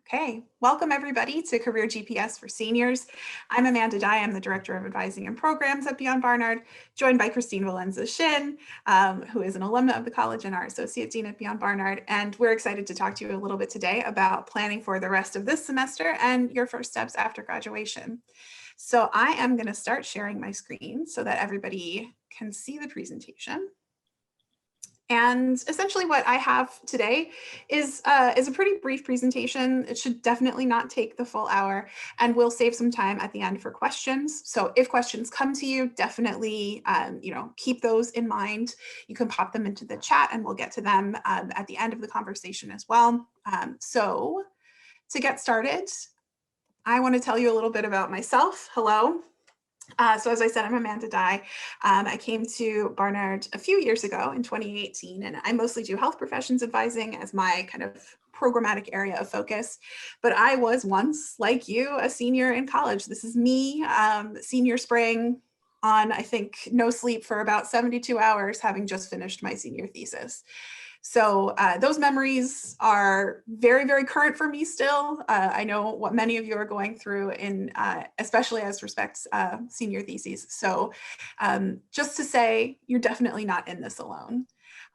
Okay, welcome everybody to Career GPS for Seniors. I'm Amanda Dye. I'm the Director of Advising and Programs at Beyond Barnard, joined by Christine Valenza-Shin, who is an alumna of the college and our Associate Dean at Beyond Barnard. And we're excited to talk to you a little bit today about planning for the rest of this semester and your first steps after graduation. So I am going to start sharing my screen so that everybody can see the presentation. And essentially what I have today is a pretty brief presentation. It should definitely not take the full hour, and we'll save some time at the end for questions. So if questions come to you, definitely keep those in mind. You can pop them into the chat and we'll get to them at the end of the conversation as well. So to get started, I want to tell you a little bit about myself. Hello. So as I said, I'm Amanda Dye. I came to Barnard a few years ago in 2018, and I mostly do health professions advising as my kind of programmatic area of focus. But I was once, like you, a senior in college. This is me, senior spring on, I think, no sleep for about 72 hours, having just finished my senior thesis. So those memories are very, very current for me still. I know what many of you are going through, in especially as respects senior theses. So just to say, you're definitely not in this alone.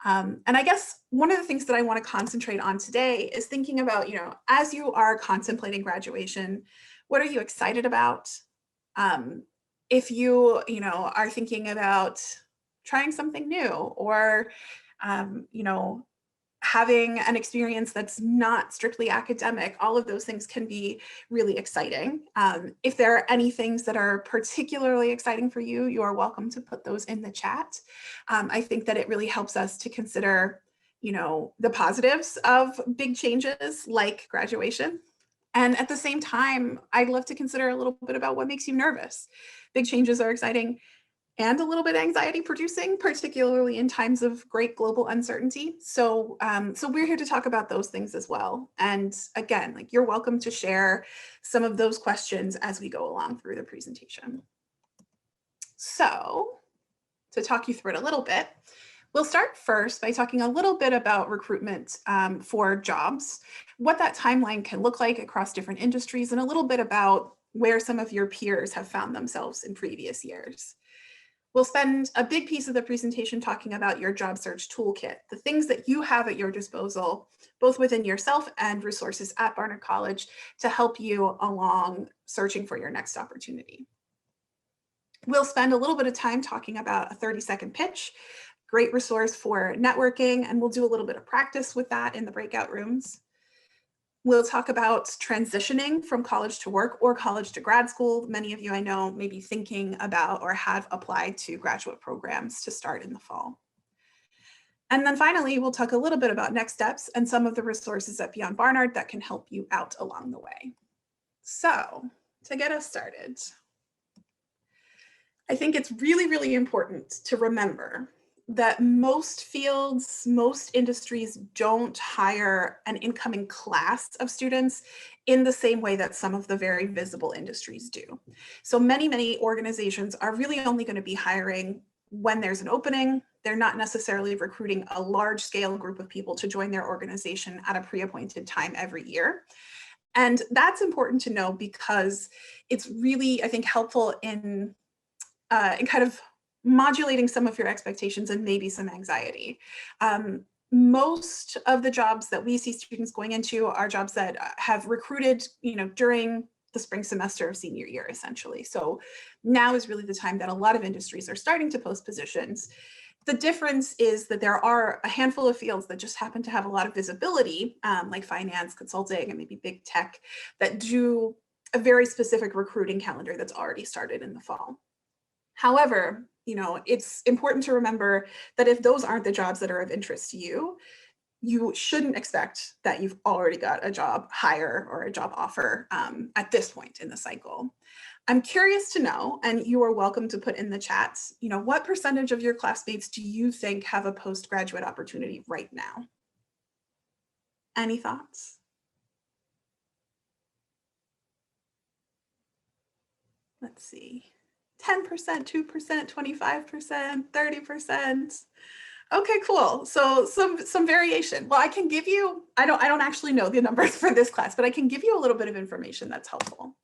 And I guess one of the things that I want to concentrate on today is thinking about, as you are contemplating graduation, what are you excited about? If you, are thinking about trying something new, or having an experience that's not strictly academic, all of those things can be really exciting. If there are any things that are particularly exciting for you, you are welcome to put those in the chat. I think that it really helps us to consider, the positives of big changes like graduation. And at the same time, I'd love to consider a little bit about what makes you nervous. Big changes are exciting and a little bit anxiety producing, particularly in times of great global uncertainty. So we're here to talk about those things as well. And again, you're welcome to share some of those questions as we go along through the presentation. So to talk you through it a little bit, we'll start first by talking a little bit about recruitment for jobs, what that timeline can look like across different industries, and a little bit about where some of your peers have found themselves in previous years. We'll spend a big piece of the presentation talking about your job search toolkit, the things that you have at your disposal, both within yourself and resources at Barnard College to help you along searching for your next opportunity. We'll spend a little bit of time talking about a 30-second pitch, great resource for networking, and we'll do a little bit of practice with that in the breakout rooms. We'll talk about transitioning from college to work or college to grad school. Many of you I know may be thinking about or have applied to graduate programs to start in the fall. And then finally, we'll talk a little bit about next steps and some of the resources at Beyond Barnard that can help you out along the way. So to get us started, I think it's really, really important to remember that most fields, most industries don't hire an incoming class of students in the same way that some of the very visible industries do. So many organizations are really only going to be hiring when there's an opening. They're not necessarily recruiting a large scale group of people to join their organization at a pre-appointed time every year. And that's important to know because it's really, I think, helpful in kind of modulating some of your expectations and maybe some anxiety. Most of the jobs that we see students going into are jobs that have recruited, during the spring semester of senior year, essentially. So now is really the time that a lot of industries are starting to post positions. The difference is that there are a handful of fields that just happen to have a lot of visibility, like finance, consulting, and maybe big tech, that do a very specific recruiting calendar that's already started in the fall. However, it's important to remember that if those aren't the jobs that are of interest to you, you shouldn't expect that you've already got a job hire or a job offer at this point in the cycle. I'm curious to know, and you are welcome to put in the chat, what percentage of your classmates do you think have a postgraduate opportunity right now? Any thoughts? Let's see. 10%, 2%, 25%, 30%. Okay, cool. So some variation. Well, I can give you, I don't actually know the numbers for this class, but I can give you a little bit of information that's helpful.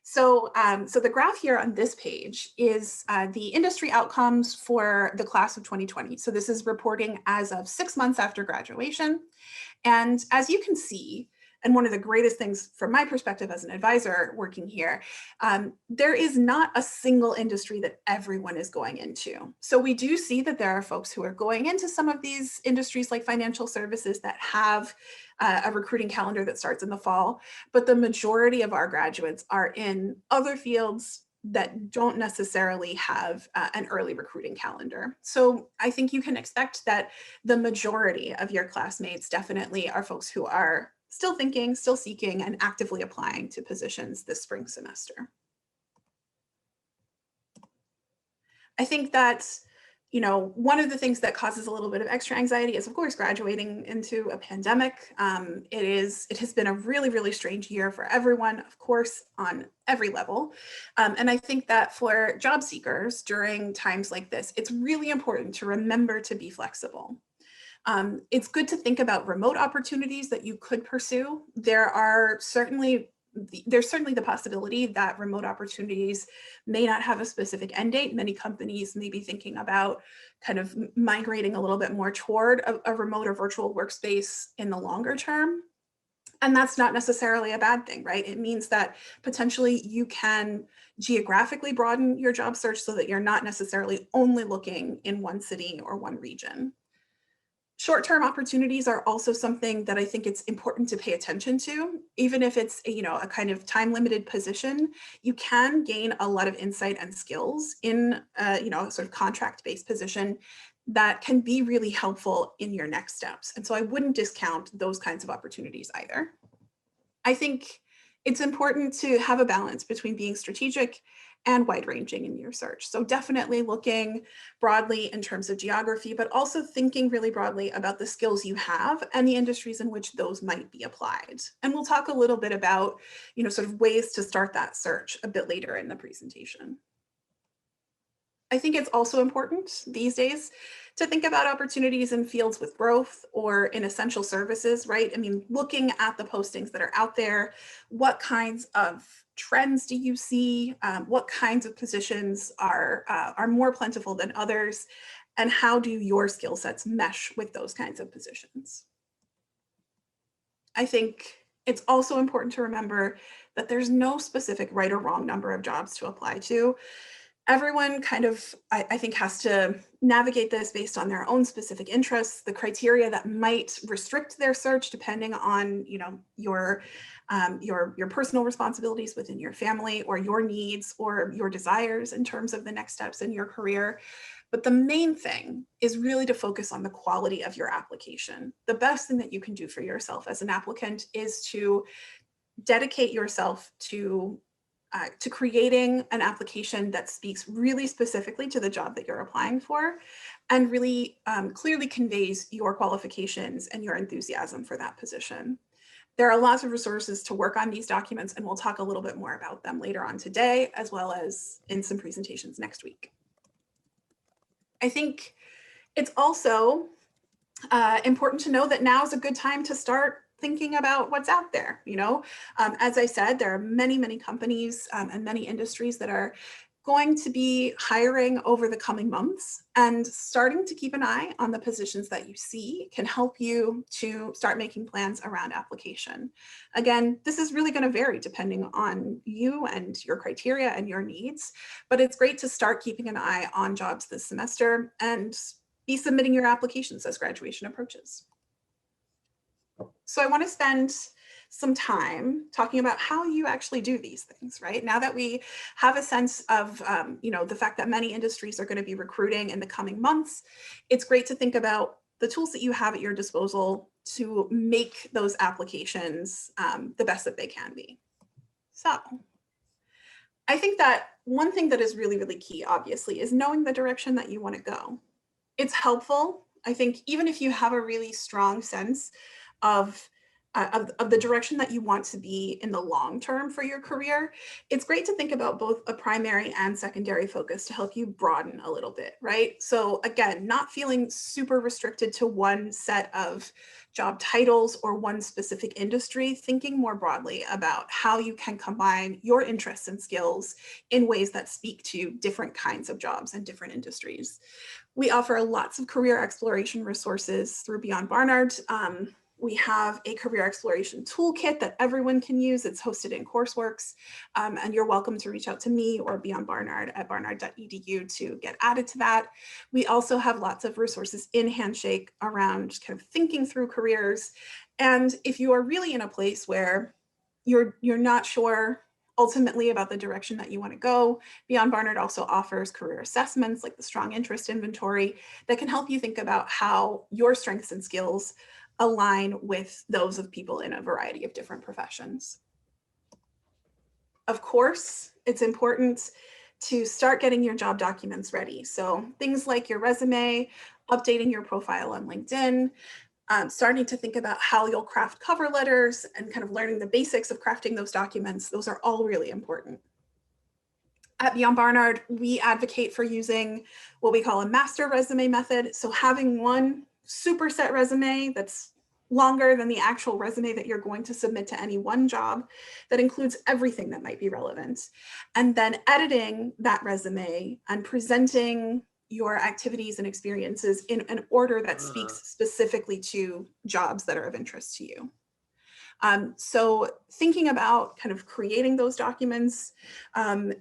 So the graph here on this page is the industry outcomes for the class of 2020. So this is reporting as of 6 months after graduation. And as you can see, and one of the greatest things from my perspective as an advisor working here, there is not a single industry that everyone is going into. So we do see that there are folks who are going into some of these industries like financial services that have a recruiting calendar that starts in the fall, but the majority of our graduates are in other fields that don't necessarily have an early recruiting calendar. So I think you can expect that the majority of your classmates definitely are folks who are still thinking, still seeking, and actively applying to positions this spring semester. I think that, one of the things that causes a little bit of extra anxiety is, of course, graduating into a pandemic. It has been a really, really strange year for everyone, of course, on every level. And I think that for job seekers during times like this, it's really important to remember to be flexible. It's good to think about remote opportunities that you could pursue. There's certainly the possibility that remote opportunities may not have a specific end date. Many companies may be thinking about kind of migrating a little bit more toward a remote or virtual workspace in the longer term. And that's not necessarily a bad thing, right? It means that potentially you can geographically broaden your job search so that you're not necessarily only looking in one city or one region. Short-term opportunities are also something that I think it's important to pay attention to. Even if it's a kind of time-limited position, you can gain a lot of insight and skills in a sort of contract-based position that can be really helpful in your next steps. And so I wouldn't discount those kinds of opportunities either. I think it's important to have a balance between being strategic and wide-ranging in your search. So definitely looking broadly in terms of geography, but also thinking really broadly about the skills you have and the industries in which those might be applied. And we'll talk a little bit about, sort of ways to start that search a bit later in the presentation. I think it's also important these days to think about opportunities in fields with growth or in essential services, right? I mean, looking at the postings that are out there, what kinds of trends do you see? What kinds of positions are more plentiful than others? And how do your skill sets mesh with those kinds of positions? I think it's also important to remember that there's no specific right or wrong number of jobs to apply to. Everyone kind of, I think, has to navigate this based on their own specific interests, the criteria that might restrict their search depending on, your personal responsibilities within your family or your needs or your desires in terms of the next steps in your career. But the main thing is really to focus on the quality of your application. The best thing that you can do for yourself as an applicant is to dedicate yourself to creating an application that speaks really specifically to the job that you're applying for and really clearly conveys your qualifications and your enthusiasm for that position. There are lots of resources to work on these documents, and we'll talk a little bit more about them later on today, as well as in some presentations next week. I think it's also important to know that now is a good time to start thinking about what's out there. As I said, there are many, many companies and many industries that are going to be hiring over the coming months, and starting to keep an eye on the positions that you see can help you to start making plans around application. Again, this is really going to vary depending on you and your criteria and your needs, but it's great to start keeping an eye on jobs this semester and be submitting your applications as graduation approaches. So I want to spend some time talking about how you actually do these things, right? Now that we have a sense of, the fact that many industries are going to be recruiting in the coming months, it's great to think about the tools that you have at your disposal to make those applications the best that they can be. So I think that one thing that is really, really key, obviously, is knowing the direction that you want to go. It's helpful, I think, even if you have a really strong sense of of the direction that you want to be in the long term for your career, it's great to think about both a primary and secondary focus to help you broaden a little bit, right? So again, not feeling super restricted to one set of job titles or one specific industry, thinking more broadly about how you can combine your interests and skills in ways that speak to different kinds of jobs and different industries. We offer lots of career exploration resources through Beyond Barnard. We have a career exploration toolkit that everyone can use. It's hosted in Courseworks, and you're welcome to reach out to me or Beyond Barnard at barnard.edu to get added to that. We also have lots of resources in Handshake around kind of thinking through careers. And if you are really in a place where you're not sure ultimately about the direction that you want to go, Beyond Barnard also offers career assessments like the Strong Interest Inventory that can help you think about how your strengths and skills align with those of people in a variety of different professions. Of course, it's important to start getting your job documents ready. So things like your resume, updating your profile on LinkedIn, starting to think about how you'll craft cover letters and kind of learning the basics of crafting those documents. Those are all really important. At Beyond Barnard, we advocate for using what we call a master resume method. So having one superset resume that's longer than the actual resume that you're going to submit to any one job that includes everything that might be relevant. And then editing that resume and presenting your activities and experiences in an order that speaks specifically to jobs that are of interest to you. So thinking about kind of creating those documents,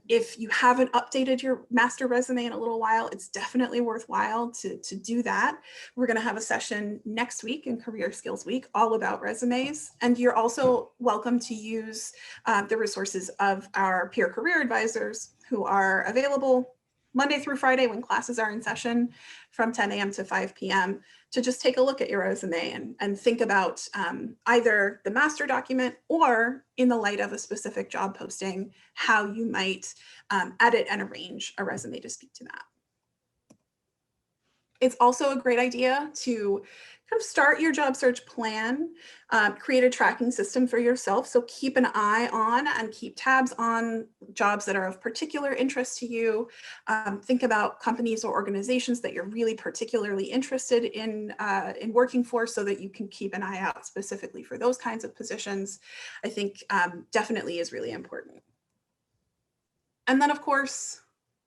if you haven't updated your master resume in a little while, it's definitely worthwhile to do that. We're going to have a session next week in Career Skills Week all about resumes. And you're also welcome to use the resources of our peer career advisors who are available Monday through Friday when classes are in session from 10 a.m. to 5 p.m. to just take a look at your resume and think about either the master document or in the light of a specific job posting, how you might edit and arrange a resume to speak to that. It's also a great idea to kind of start your job search plan, create a tracking system for yourself. So keep an eye on and keep tabs on jobs that are of particular interest to you. Think about companies or organizations that you're really particularly interested in working for so that you can keep an eye out specifically for those kinds of positions. I think definitely is really important. And then of course,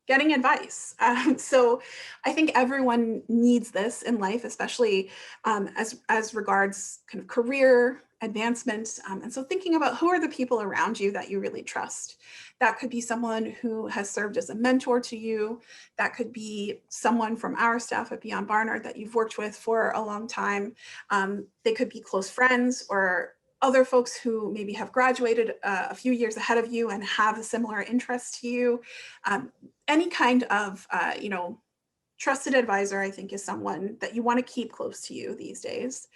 getting advice. So I think everyone needs this in life, especially as regards kind of career advancement. And so thinking about who are the people around you that you really trust. That could be someone who has served as a mentor to you. That could be someone from our staff at Beyond Barnard that you've worked with for a long time. They could be close friends or other folks who maybe have graduated a few years ahead of you and have a similar interest to you. Any kind of, trusted advisor, I think, is someone that you want to keep close to you these days.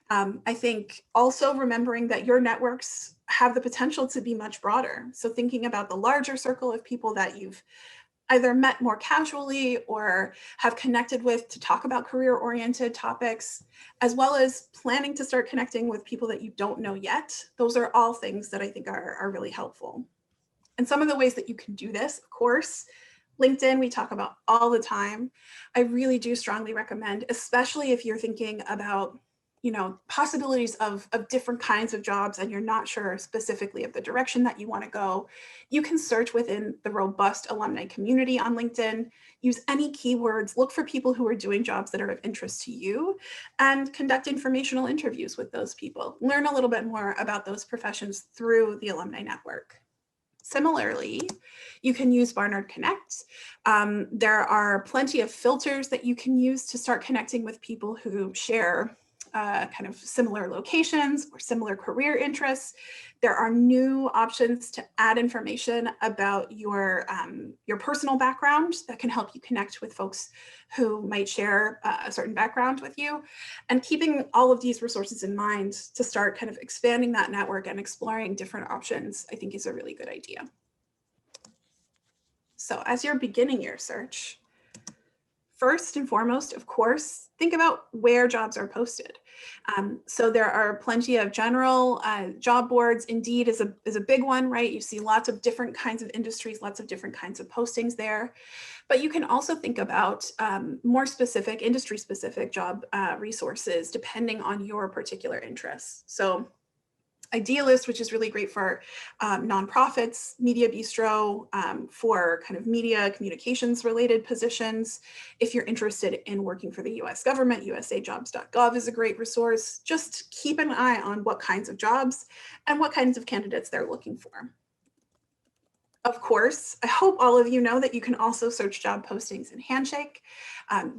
I think also remembering that your networks have the potential to be much broader. So thinking about the larger circle of people that you've either met more casually or have connected with to talk about career-oriented topics, as well as planning to start connecting with people that you don't know yet. Those are all things that I think are really helpful. And some of the ways that you can do this, of course, LinkedIn, we talk about all the time. I really do strongly recommend, especially if you're thinking about possibilities of different kinds of jobs and you're not sure specifically of the direction that you want to go, you can search within the robust alumni community on LinkedIn, use any keywords, look for people who are doing jobs that are of interest to you, and conduct informational interviews with those people. Learn a little bit more about those professions through the alumni network. Similarly, you can use Barnard Connect. There are plenty of filters that you can use to start connecting with people who share kind of similar locations or similar career interests. There are new options to add information about your personal background that can help you connect with folks who might share a certain background with you. And keeping all of these resources in mind to start kind of expanding that network and exploring different options, I think is a really good idea. So as you're beginning your search, First and foremost, of course, think about where jobs are posted. So there are plenty of general job boards. Indeed is a big one, right? You see lots of different kinds of industries, lots of different kinds of postings there. But you can also think about more specific, industry-specific job resources depending on your particular interests. So Idealist, which is really great for nonprofits, Media Bistro for kind of media communications related positions. If you're interested in working for the US government, usajobs.gov is a great resource. Just keep an eye on what kinds of jobs and what kinds of candidates they're looking for. Of course, I hope all of you know that you can also search job postings in Handshake.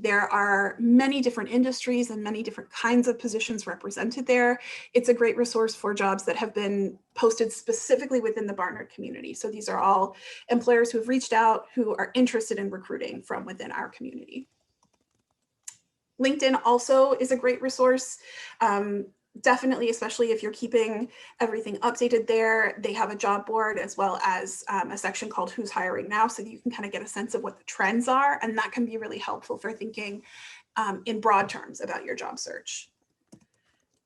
There are many different industries and many different kinds of positions represented there. It's a great resource for jobs that have been posted specifically within the Barnard community. So these are all employers who have reached out who are interested in recruiting from within our community. LinkedIn also is a great resource. Definitely, especially if you're keeping everything updated there. They have a job board as well as a section called Who's Hiring Now, so that you can kind of get a sense of what the trends are, and that can be really helpful for thinking in broad terms about your job search.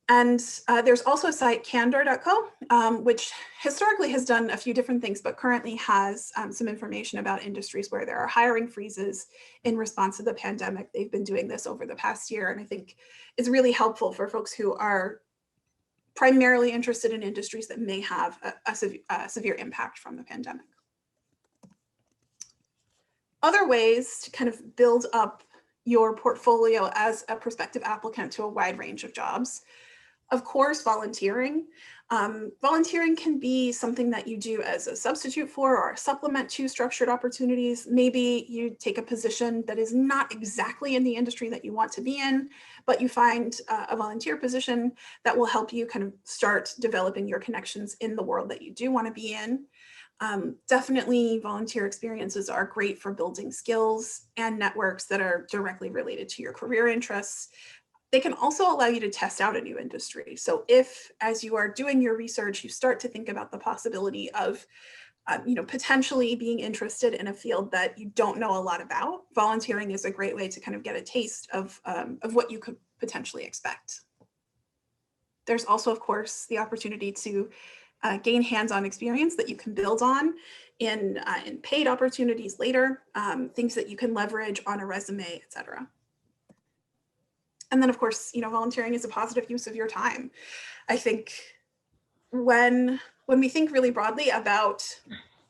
And there's also a site, candor.co, which historically has done a few different things, but currently has some information about industries where there are hiring freezes in response to the pandemic. They've been doing this over the past year, and I think it's really helpful for folks who are primarily interested in industries that may have a severe impact from the pandemic. Other ways to kind of build up your portfolio as a prospective applicant to a wide range of jobs. Of course, volunteering. Volunteering can be something that you do as a substitute for or a supplement to structured opportunities. Maybe you take a position that is not exactly in the industry that you want to be in, but you find a volunteer position that will help you kind of start developing your connections in the world that you do want to be in. Definitely volunteer experiences are great for building skills and networks that are directly related to your career interests. They can also allow you to test out a new industry. So if, as you are doing your research, you start to think about the possibility of potentially being interested in a field that you don't know a lot about, volunteering is a great way to kind of get a taste of what you could potentially expect. There's also, of course, the opportunity to gain hands-on experience that you can build on in paid opportunities later, things that you can leverage on a resume, et cetera. And then, of course, volunteering is a positive use of your time. I think when we think really broadly about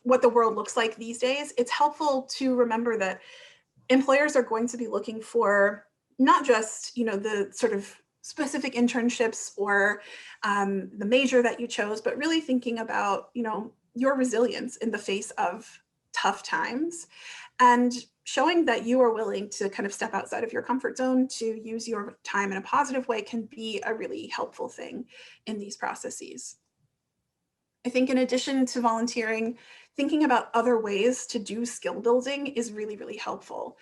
what the world looks like these days, it's helpful to remember that employers are going to be looking for not just, the sort of specific internships or the major that you chose, but really thinking about, your resilience in the face of tough times and showing that you are willing to kind of step outside of your comfort zone to use your time in a positive way can be a really helpful thing in these processes. I think in addition to volunteering, thinking about other ways to do skill building is really, really helpful.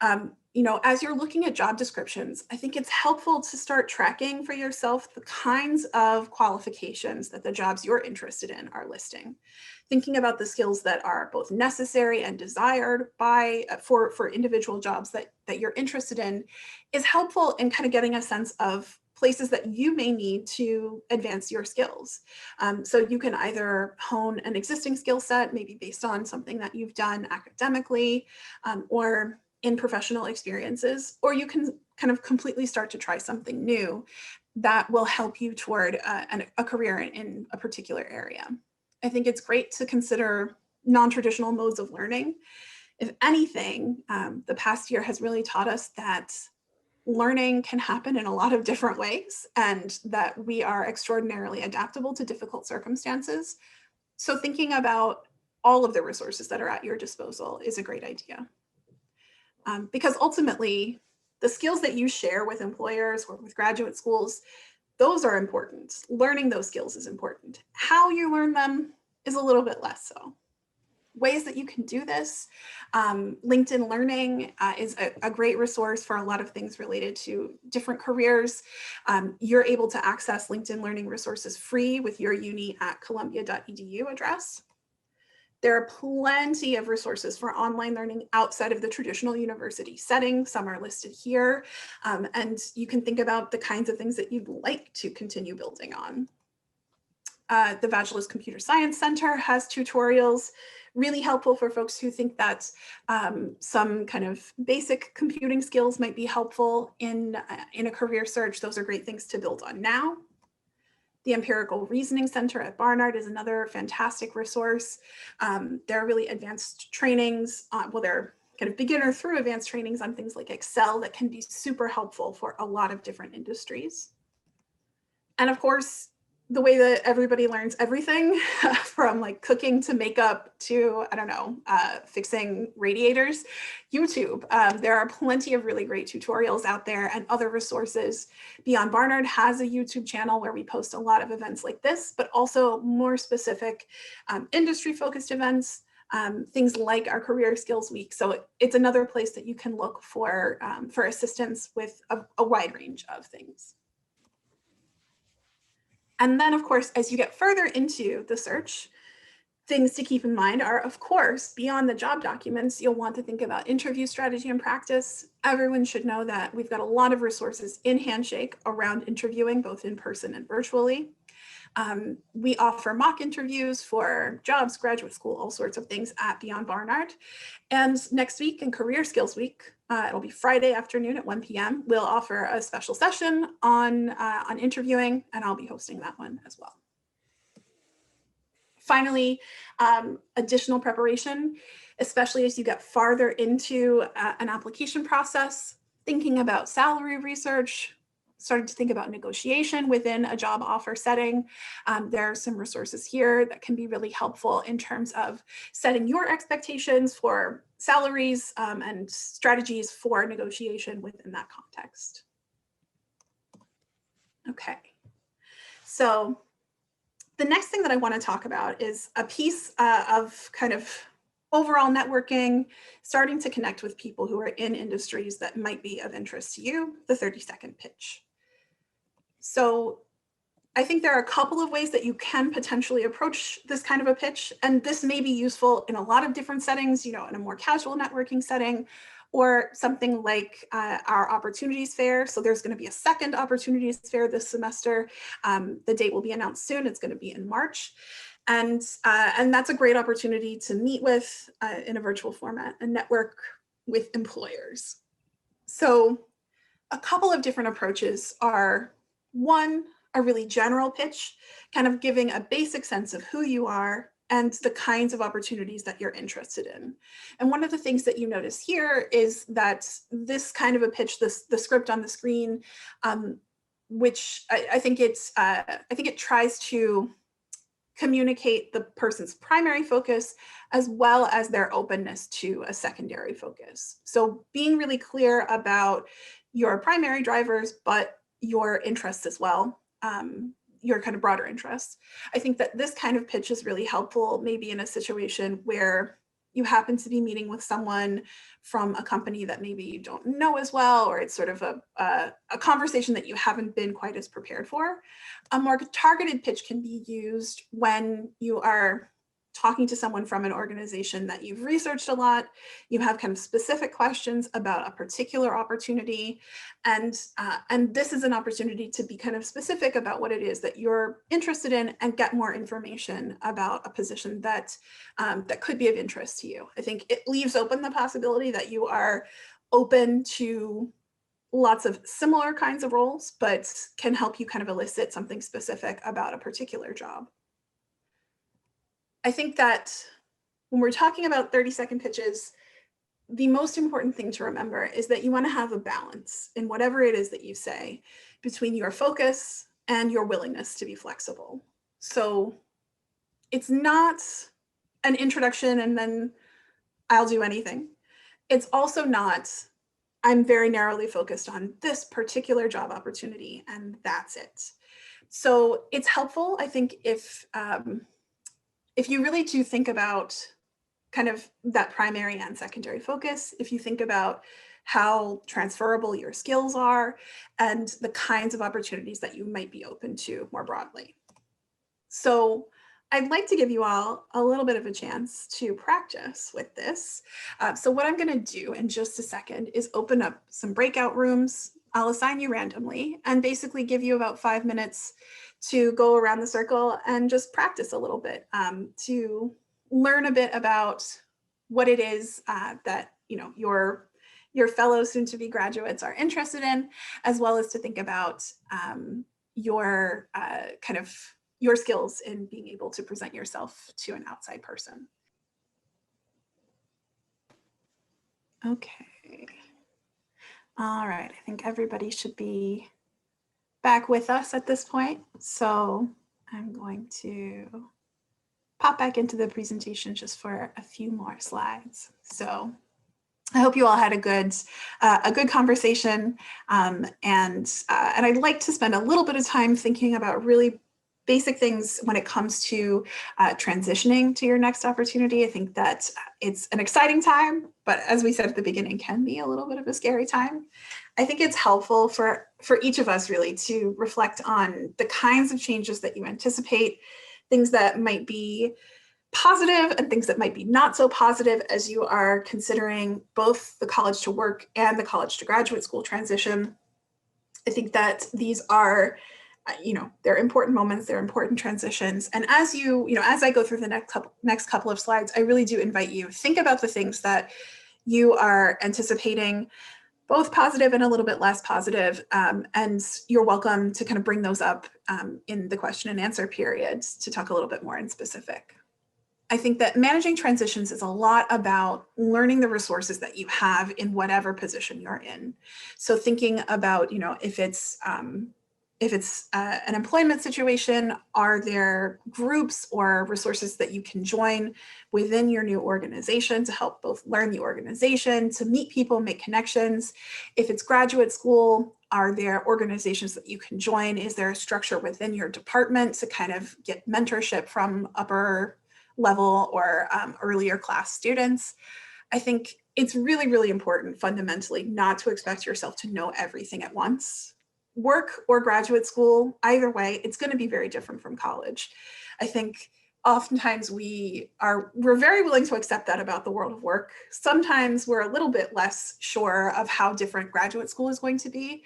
As you're looking at job descriptions, I think it's helpful to start tracking for yourself the kinds of qualifications that the jobs you're interested in are listing. Thinking about the skills that are both necessary and desired for individual jobs that you're interested in is helpful in kind of getting a sense of places that you may need to advance your skills. So you can either hone an existing skill set, maybe based on something that you've done academically or in professional experiences, or you can kind of completely start to try something new that will help you toward a career in a particular area. I think it's great to consider non-traditional modes of learning. If anything, the past year has really taught us that learning can happen in a lot of different ways and that we are extraordinarily adaptable to difficult circumstances. So thinking about all of the resources that are at your disposal is a great idea. Because ultimately, the skills that you share with employers or with graduate schools, those are important. Learning those skills is important. How you learn them is a little bit less so. Ways that you can do this, LinkedIn Learning is a great resource for a lot of things related to different careers. You're able to access LinkedIn Learning resources free with your uni at columbia.edu address. There are plenty of resources for online learning outside of the traditional university setting. Some are listed here, and you can think about the kinds of things that you'd like to continue building on. The Vagelos Computer Science Center has tutorials, really helpful for folks who think that some kind of basic computing skills might be helpful in a career search. Those are great things to build on now. The Empirical Reasoning Center at Barnard is another fantastic resource. There are really advanced trainings, well, they're kind of beginner through advanced trainings on things like Excel that can be super helpful for a lot of different industries. And of course, the way that everybody learns everything from like cooking to makeup to, I don't know, fixing radiators, YouTube. There are plenty of really great tutorials out there and other resources. Beyond Barnard has a YouTube channel where we post a lot of events like this, but also more specific industry-focused events, things like our Career Skills Week. So it's another place that you can look for assistance with a wide range of things. And then, of course, as you get further into the search, things to keep in mind are, of course, beyond the job documents, you'll want to think about interview strategy and practice. Everyone should know that we've got a lot of resources in Handshake around interviewing, both in person and virtually. We offer mock interviews for jobs, graduate school, all sorts of things at Beyond Barnard. And next week in Career Skills Week, it'll be Friday afternoon at 1 p.m. We'll offer a special session on interviewing, and I'll be hosting that one as well. Finally, additional preparation, especially as you get farther into an application process, thinking about salary research, starting to think about negotiation within a job offer setting. There are some resources here that can be really helpful in terms of setting your expectations for salaries and strategies for negotiation within that context. Okay, so the next thing that I want to talk about is a piece of kind of overall networking, starting to connect with people who are in industries that might be of interest to you, the 30-second pitch. So I think there are a couple of ways that you can potentially approach this kind of a pitch, and this may be useful in a lot of different settings, you know, in a more casual networking setting, or something like our opportunities fair. So there's going to be a second opportunities fair this semester. The date will be announced soon. It's going to be in March. And that's a great opportunity to meet with, in a virtual format, and network with employers. So a couple of different approaches are, one, a really general pitch, kind of giving a basic sense of who you are and the kinds of opportunities that you're interested in. And one of the things that you notice here is that this kind of a pitch, the script on the screen, which I think it tries to communicate the person's primary focus as well as their openness to a secondary focus. So being really clear about your primary drivers, but your interests as well, your kind of broader interests. I think that this kind of pitch is really helpful, maybe in a situation where you happen to be meeting with someone from a company that maybe you don't know as well, or it's sort of a conversation that you haven't been quite as prepared for. A more targeted pitch can be used when you are talking to someone from an organization that you've researched a lot, you have kind of specific questions about a particular opportunity, and this is an opportunity to be kind of specific about what it is that you're interested in and get more information about a position that that could be of interest to you. I think it leaves open the possibility that you are open to lots of similar kinds of roles, but can help you kind of elicit something specific about a particular job. I think that when we're talking about 30-second pitches, the most important thing to remember is that you want to have a balance in whatever it is that you say between your focus and your willingness to be flexible. So it's not an introduction and then I'll do anything. It's also not, I'm very narrowly focused on this particular job opportunity and that's it. So it's helpful, I think, if you really do think about kind of that primary and secondary focus, if you think about how transferable your skills are and the kinds of opportunities that you might be open to more broadly. So I'd like to give you all a little bit of a chance to practice with this. So what I'm going to do in just a second is open up some breakout rooms. I'll assign you randomly and basically give you about 5 minutes to go around the circle and just practice a little bit, to learn a bit about what it is that your fellow soon-to-be graduates are interested in, as well as to think about your your skills in being able to present yourself to an outside person. Okay. All right, I think everybody should be back with us at this point. So I'm going to pop back into the presentation just for a few more slides. So I hope you all had a good conversation, and I'd like to spend a little bit of time thinking about really basic things when it comes to transitioning to your next opportunity. I think that it's an exciting time, but as we said at the beginning, can be a little bit of a scary time. I think it's helpful for each of us really to reflect on the kinds of changes that you anticipate, things that might be positive and things that might be not so positive as you are considering both the college to work and the college to graduate school transition. I think that these are, they're important moments, they're important transitions. And as as I go through the next couple of slides, I really do invite you, think about the things that you are anticipating, both positive and a little bit less positive. And you're welcome to kind of bring those up in the question and answer periods to talk a little bit more in specific. I think that managing transitions is a lot about learning the resources that you have in whatever position you're in. So thinking about, if it's an employment situation, are there groups or resources that you can join within your new organization to help both learn the organization, to meet people, make connections? If it's graduate school, are there organizations that you can join? Is there a structure within your department to kind of get mentorship from upper level or earlier class students? I think it's really, really important fundamentally not to expect yourself to know everything at once. Work or graduate school, either way, it's going to be very different from college. I think oftentimes we're very willing to accept that about the world of work. Sometimes we're a little bit less sure of how different graduate school is going to be,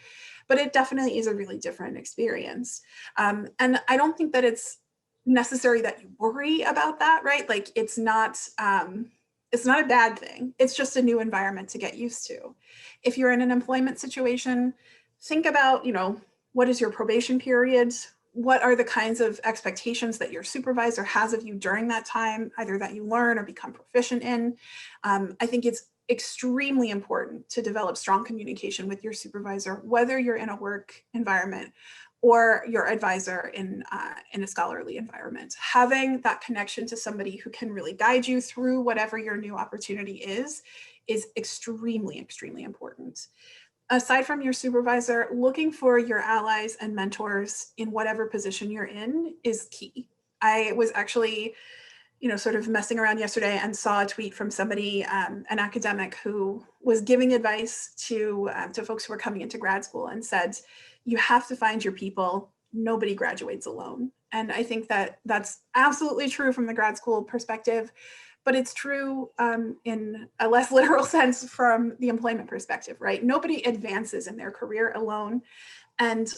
but it definitely is a really different experience. And I don't think that it's necessary that you worry about that, right? Like it's not a bad thing. It's just a new environment to get used to. If you're in an employment situation, think about, what is your probation period? What are the kinds of expectations that your supervisor has of you during that time, either that you learn or become proficient in? I think it's extremely important to develop strong communication with your supervisor, whether you're in a work environment or your advisor in a scholarly environment. Having that connection to somebody who can really guide you through whatever your new opportunity is extremely, extremely important. Aside from your supervisor, looking for your allies and mentors in whatever position you're in is key. I was actually, sort of messing around yesterday and saw a tweet from somebody, an academic who was giving advice to folks who are coming into grad school and said, you have to find your people. Nobody graduates alone. And I think that that's absolutely true from the grad school perspective, but it's true in a less literal sense from the employment perspective, right? Nobody advances in their career alone. And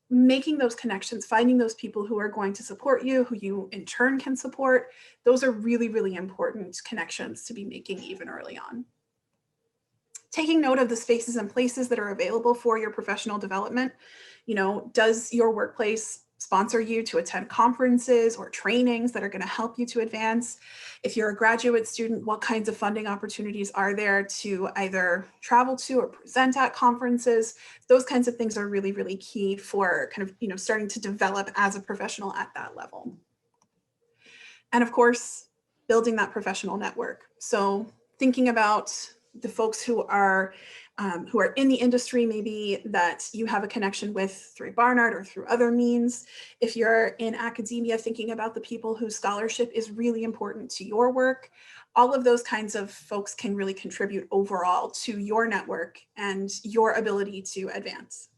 making those connections, finding those people who are going to support you, who you in turn can support, those are really, really important connections to be making even early on. Taking note of the spaces and places that are available for your professional development. Does your workplace sponsor you to attend conferences or trainings that are going to help you to advance? If you're a graduate student, what kinds of funding opportunities are there to either travel to or present at conferences? Those kinds of things are really, really key for kind of, starting to develop as a professional at that level. And of course, building that professional network. So thinking about the folks who are in the industry, maybe that you have a connection with through Barnard or through other means. If you're in academia, thinking about the people whose scholarship is really important to your work. All of those kinds of folks can really contribute overall to your network and your ability to advance.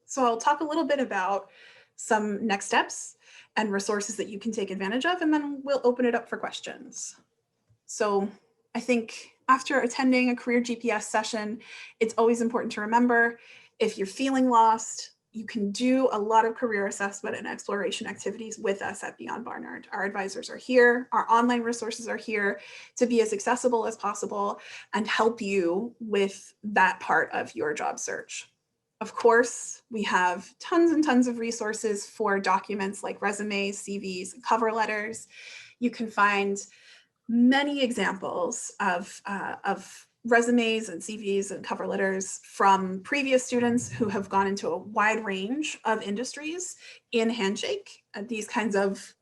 So I'll talk a little bit about some next steps and resources that you can take advantage of, and then we'll open it up for questions. So I think after attending a career GPS session, it's always important to remember, if you're feeling lost, you can do a lot of career assessment and exploration activities with us at Beyond Barnard. Our advisors are here, our online resources are here to be as accessible as possible and help you with that part of your job search. Of course, we have tons and tons of resources for documents like resumes, CVs, and cover letters. You can find many examples of resumes and CVs and cover letters from previous students who have gone into a wide range of industries in Handshake. These kinds of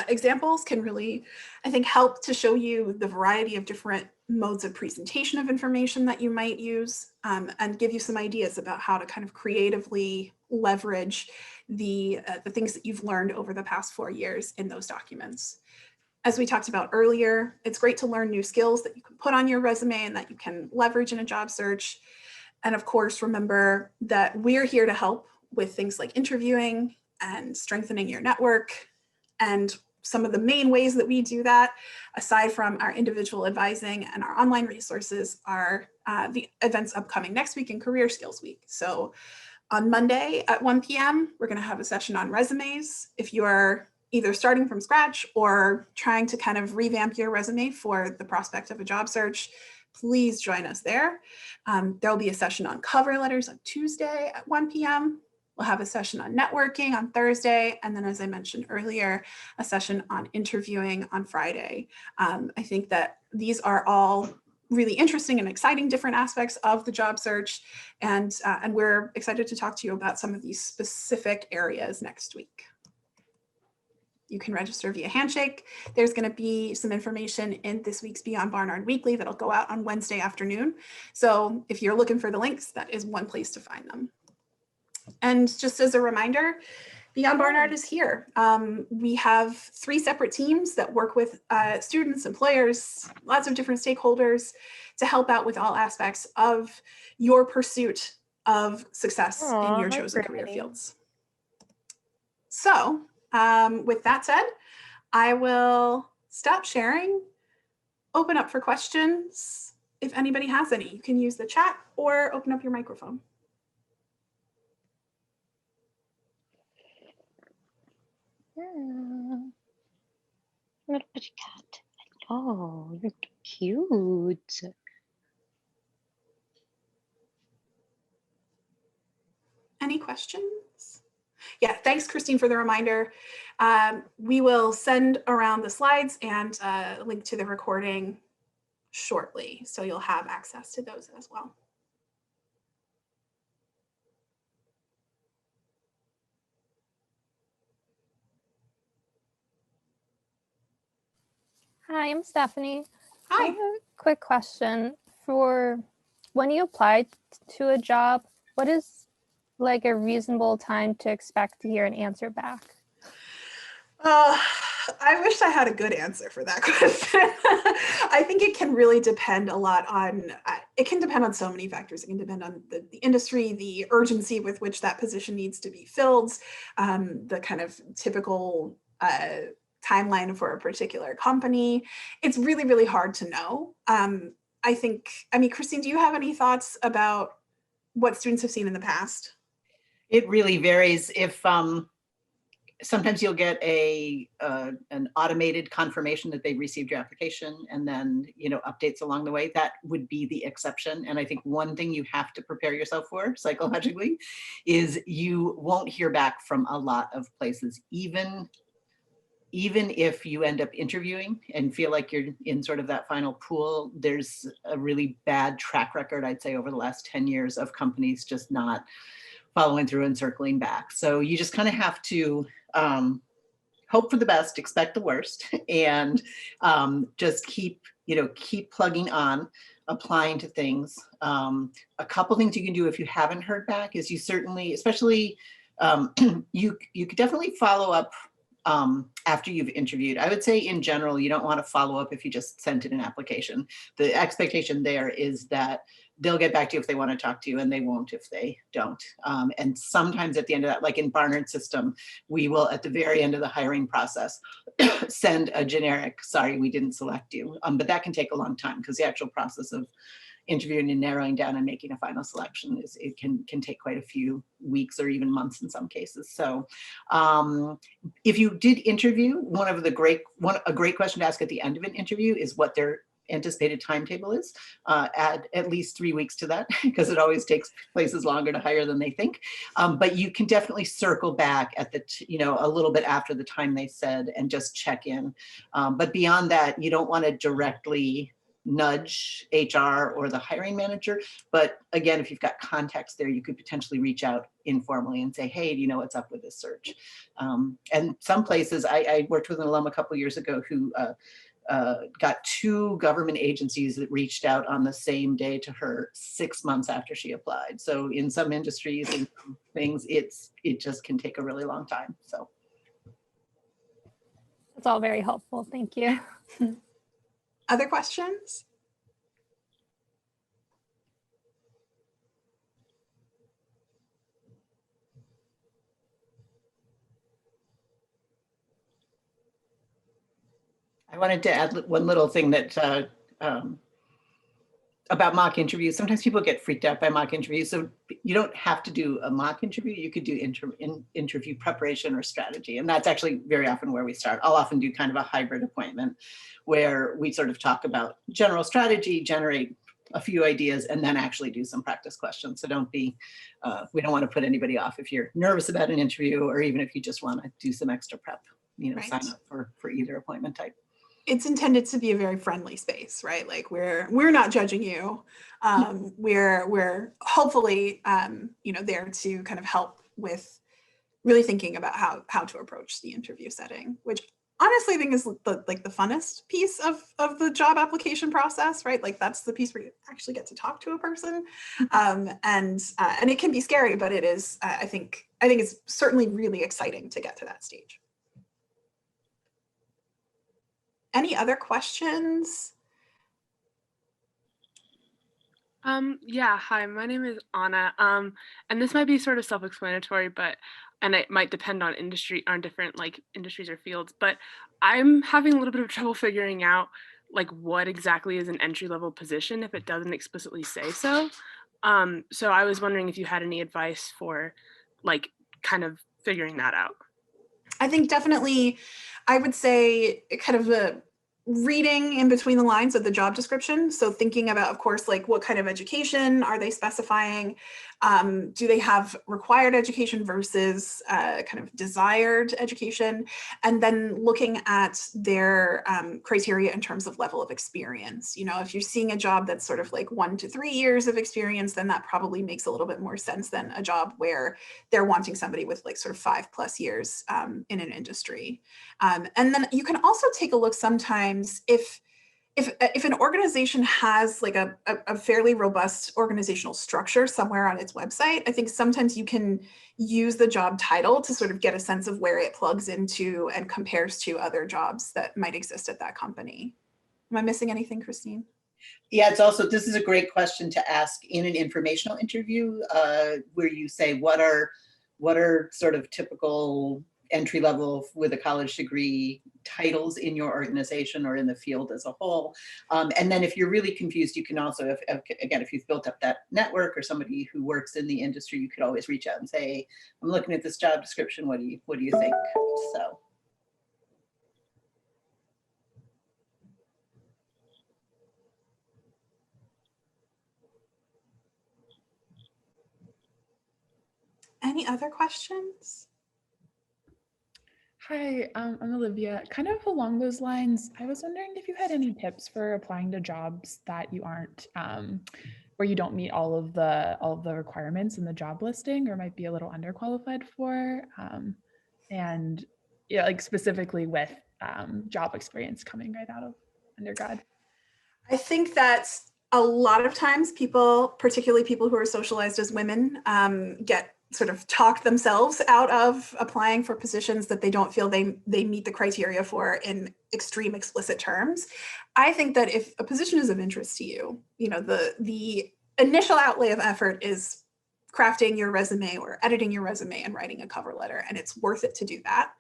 examples can really, I think, help to show you the variety of different modes of presentation of information that you might use, and give you some ideas about how to kind of creatively leverage the things that you've learned over the past 4 years in those documents. As we talked about earlier, it's great to learn new skills that you can put on your resume and that you can leverage in a job search. And of course, remember that we're here to help with things like interviewing and strengthening your network. And some of the main ways that we do that, aside from our individual advising and our online resources, are the events upcoming next week in Career Skills Week. So on Monday at 1 p.m., we're going to have a session on resumes. If you are either starting from scratch or trying to kind of revamp your resume for the prospect of a job search, please join us there. There'll be a session on cover letters on Tuesday at 1 p.m. We'll have a session on networking on Thursday. And then, as I mentioned earlier, a session on interviewing on Friday. I think that these are all really interesting and exciting different aspects of the job search. And we're excited to talk to you about some of these specific areas next week. You can register via Handshake. There's going to be some information in this week's Beyond Barnard Weekly that'll go out on Wednesday afternoon. So if you're looking for the links, that is one place to find them. And just as a reminder, Beyond Barnard is here. We have 3 separate teams that work with students, employers, lots of different stakeholders to help out with all aspects of your pursuit of success in your chosen career fields. So with that said, I will stop sharing, open up for questions. If anybody has any, you can use the chat or open up your microphone. Little pretty cat. Oh, you're cute. Any questions? Yeah, thanks, Christine, for the reminder. We will send around the slides and a link to the recording shortly, so you'll have access to those as well. Hi, I'm Stephanie. Hi. I have a quick question. For when you apply to a job, what is like a reasonable time to expect to hear an answer back? I wish I had a good answer for that question. I think it can really depend a lot on, it can depend on so many factors. It can depend on the industry, the urgency with which that position needs to be filled, the kind of typical timeline for a particular company. It's really, really hard to know. Christine, do you have any thoughts about what students have seen in the past? It really varies. If sometimes you'll get an automated confirmation that they received your application, and then updates along the way. That would be the exception. And I think one thing you have to prepare yourself for psychologically is you won't hear back from a lot of places, even if you end up interviewing and feel like you're in sort of that final pool. There's a really bad track record, I'd say, over the last 10 years of companies just not following through and circling back. So you just kind of have to hope for the best, expect the worst, and just keep plugging on, applying to things. A couple things you can do if you haven't heard back is you certainly, especially, you could definitely follow up after you've interviewed. I would say in general, you don't want to follow up if you just sent in an application. The expectation there is that they'll get back to you if they want to talk to you, and they won't if they don't. And sometimes at the end of that, like in Barnard's system, we will at the very end of the hiring process send a generic, sorry, we didn't select you. But that can take a long time because the actual process of interviewing and narrowing down and making a final selection it can take quite a few weeks or even months in some cases. So if you did interview, a great question to ask at the end of an interview is what their anticipated timetable is. Add at least 3 weeks to that because it always takes places longer to hire than they think. But you can definitely circle back at a little bit after the time they said and just check in. But beyond that, you don't want to directly nudge HR or the hiring manager. But again, if you've got contacts there, you could potentially reach out informally and say, hey, do you know what's up with this search? And some places, I worked with an alum a couple of years ago who got 2 government agencies that reached out on the same day to her 6 months after she applied. So in some industries and things, it just can take a really long time. So That's all very helpful. Thank you. Other questions? I wanted to add one little thing that about mock interviews. Sometimes people get freaked out by mock interviews. So you don't have to do a mock interview. You could do interview preparation or strategy. And that's actually very often where we start. I'll often do kind of a hybrid appointment where we sort of talk about general strategy, generate a few ideas, and then actually do some practice questions. So we don't want to put anybody off if you're nervous about an interview, or even if you just want to do some extra prep, Right. Sign up for either appointment type. It's intended to be a very friendly space, right? Like we're not judging you. We're hopefully there to kind of help with really thinking about how to approach the interview setting, which honestly I think is the funnest piece of the job application process, right? Like that's the piece where you actually get to talk to a person, and it can be scary, but it is I think it's certainly really exciting to get to that stage. Any other questions? Yeah, hi, my name is Anna. And this might be sort of self-explanatory, and it might depend on different industries or fields, but I'm having a little bit of trouble figuring out like what exactly is an entry-level position if it doesn't explicitly say so. So I was wondering if you had any advice for like kind of figuring that out. I think definitely, I would say kind of the reading in between the lines of the job description. So thinking about, of course, like what kind of education are they specifying? Do they have required education versus kind of desired education? And then looking at their criteria in terms of level of experience. If you're seeing a job that's sort of like 1 to 3 years of experience, then that probably makes a little bit more sense than a job where they're wanting somebody with like sort of 5+ years in an industry. And then you can also take a look sometimes if an organization has like a fairly robust organizational structure somewhere on its website, I think sometimes you can use the job title to sort of get a sense of where it plugs into and compares to other jobs that might exist at that company. Am I missing anything, Christine? Yeah, this is a great question to ask in an informational interview where you say, what are sort of typical entry level with a college degree titles in your organization or in the field as a whole. And then if you're really confused, you can also, if you've built up that network or somebody who works in the industry, you could always reach out and say, I'm looking at this job description. What do you think? So. Any other questions? Hi, I'm Olivia. Kind of along those lines, I was wondering if you had any tips for applying to jobs that you aren't, where you don't meet all of the requirements in the job listing, or might be a little underqualified for, and yeah, like specifically with job experience coming right out of undergrad. I think that a lot of times people, particularly people who are socialized as women, get sort of talked themselves out of applying for positions that they don't feel they meet the criteria for in extreme explicit terms. I think that if a position is of interest to you, the initial outlay of effort is crafting your resume or editing your resume and writing a cover letter, and it's worth it to do that.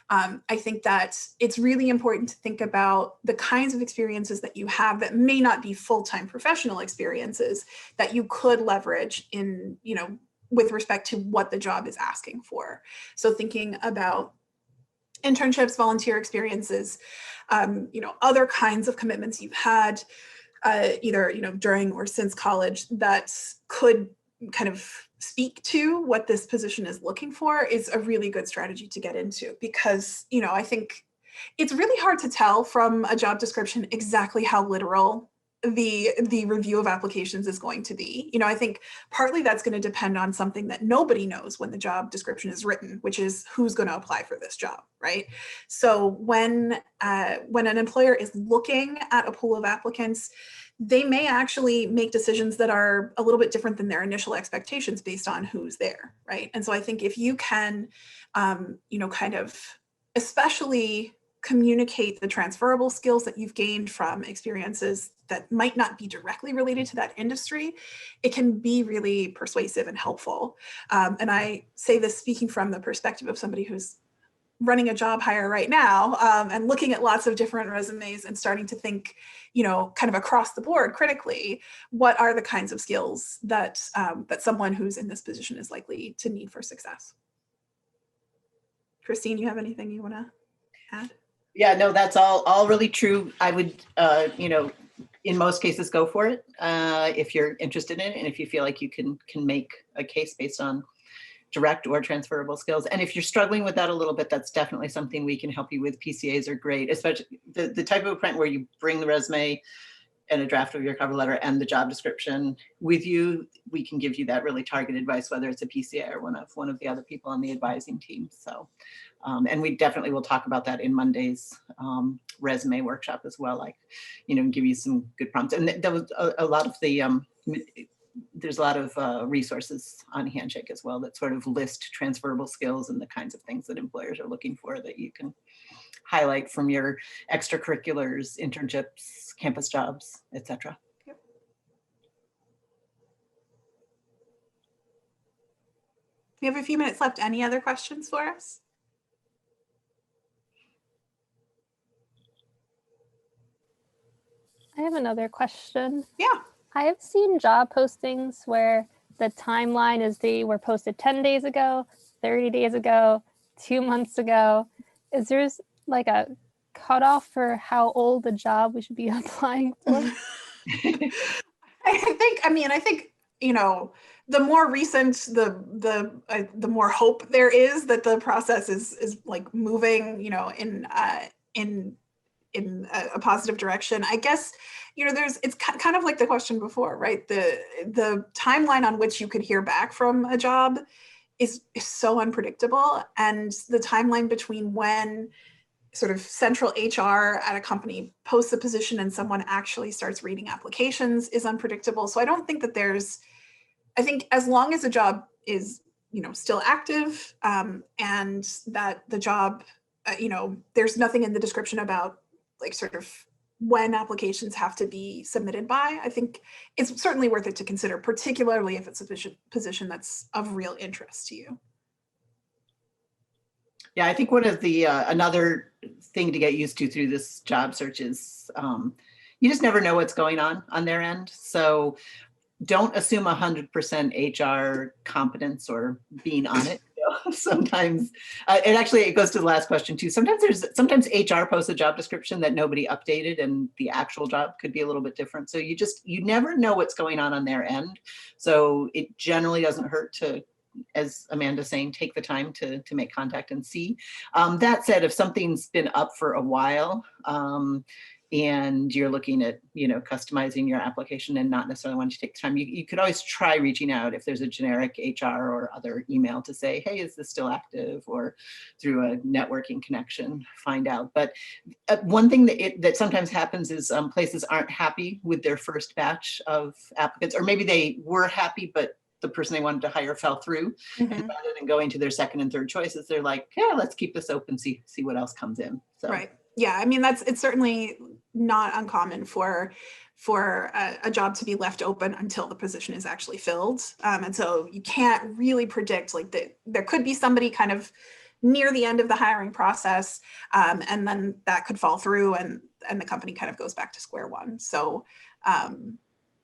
I think that it's really important to think about the kinds of experiences that you have that may not be full-time professional experiences that you could leverage in, with respect to what the job is asking for. So thinking about internships, volunteer experiences, other kinds of commitments you've had, either, during or since college that could kind of speak to what this position is looking for is a really good strategy to get into, because, I think it's really hard to tell from a job description exactly how literal the review of applications is going to be. I think partly that's going to depend on something that nobody knows when the job description is written, which is who's going to apply for this job, right? So when an employer is looking at a pool of applicants, they may actually make decisions that are a little bit different than their initial expectations based on who's there, right? And so I think if you can, kind of especially communicate the transferable skills that you've gained from experiences that might not be directly related to that industry, it can be really persuasive and helpful. And I say this speaking from the perspective of somebody who's running a job hire right now, and looking at lots of different resumes and starting to think, kind of across the board critically, what are the kinds of skills that that someone who's in this position is likely to need for success. Christine, you have anything you want to add? Yeah, no, that's all really true. I would, in most cases, go for it if you're interested in it and if you feel like you can make a case based on direct or transferable skills. And if you're struggling with that a little bit, that's definitely something we can help you with. PCAs are great, especially the type of apprentice where you bring the resume and a draft of your cover letter and the job description with you. We can give you that really targeted advice, whether it's a PCA or one of the other people on the advising team. So, and we definitely will talk about that in Monday's resume workshop as well, give you some good prompts. And there was a lot of the, there's a lot of resources on Handshake as well that sort of list transferable skills and the kinds of things that employers are looking for that you can highlight from your extracurriculars, internships, campus jobs, etc. Yep. We have a few minutes left. Any other questions for us? I have another question. Yeah. I have seen job postings where the timeline is they were posted 10 days ago, 30 days ago, 2 months ago. Is there like a cutoff for how old the job we should be applying for? I think the more recent, the more hope there is that the process is like moving, in a positive direction. I guess, it's kind of like the question before, right? The timeline on which you could hear back from a job is so unpredictable. And the timeline between when sort of central HR at a company posts a position and someone actually starts reading applications is unpredictable. So I don't think that I think as long as a job is, still active, and that the job, there's nothing in the description about like sort of when applications have to be submitted by, I think it's certainly worth it to consider, particularly if it's a position that's of real interest to you. Yeah, I think one of the another thing to get used to through this job search is you just never know what's going on their end. So don't assume 100% HR competence or being on it. Sometimes, it goes to the last question too. Sometimes HR posts a job description that nobody updated and the actual job could be a little bit different. So you never know what's going on their end. So it generally doesn't hurt to, as Amanda's saying, take the time to make contact and see. That said, if something's been up for a while, and you're looking at, customizing your application and not necessarily wanting to take the time, you could always try reaching out if there's a generic HR or other email to say, hey, is this still active? Or through a networking connection, find out. But one thing that sometimes happens is places aren't happy with their first batch of applicants, or maybe they were happy, but the person they wanted to hire fell through. And rather than going to their second and third choices, they're like, yeah, let's keep this open, see what else comes in. So. Right. Yeah. I mean, it's certainly not uncommon for a job to be left open until the position is actually filled. And so you can't really predict, like, there could be somebody kind of near the end of the hiring process, and then that could fall through, and the company kind of goes back to square one. So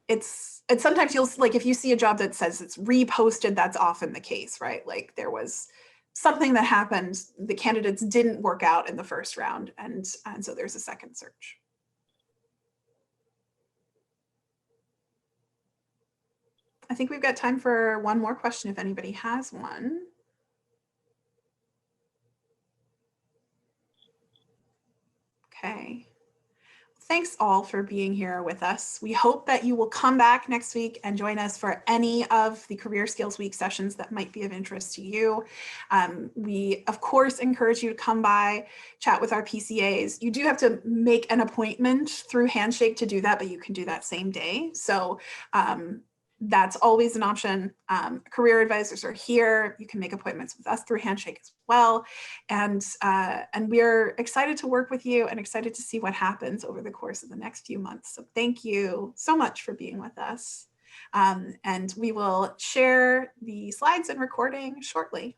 it's sometimes you'll, like, if you see a job that says it's reposted, that's often the case, right? Like, there was something that happened, the candidates didn't work out in the first round, and so there's a second search. I think we've got time for one more question if anybody has one. Okay. Thanks all for being here with us. We hope that you will come back next week and join us for any of the Career Skills Week sessions that might be of interest to you. We, of course, encourage you to come by, chat with our PCAs. You do have to make an appointment through Handshake to do that, but you can do that same day. So that's always an option. Career advisors are here. You can make appointments with us through Handshake as well. And we're excited to work with you and excited to see what happens over the course of the next few months. So thank you so much for being with us. And we will share the slides and recording shortly.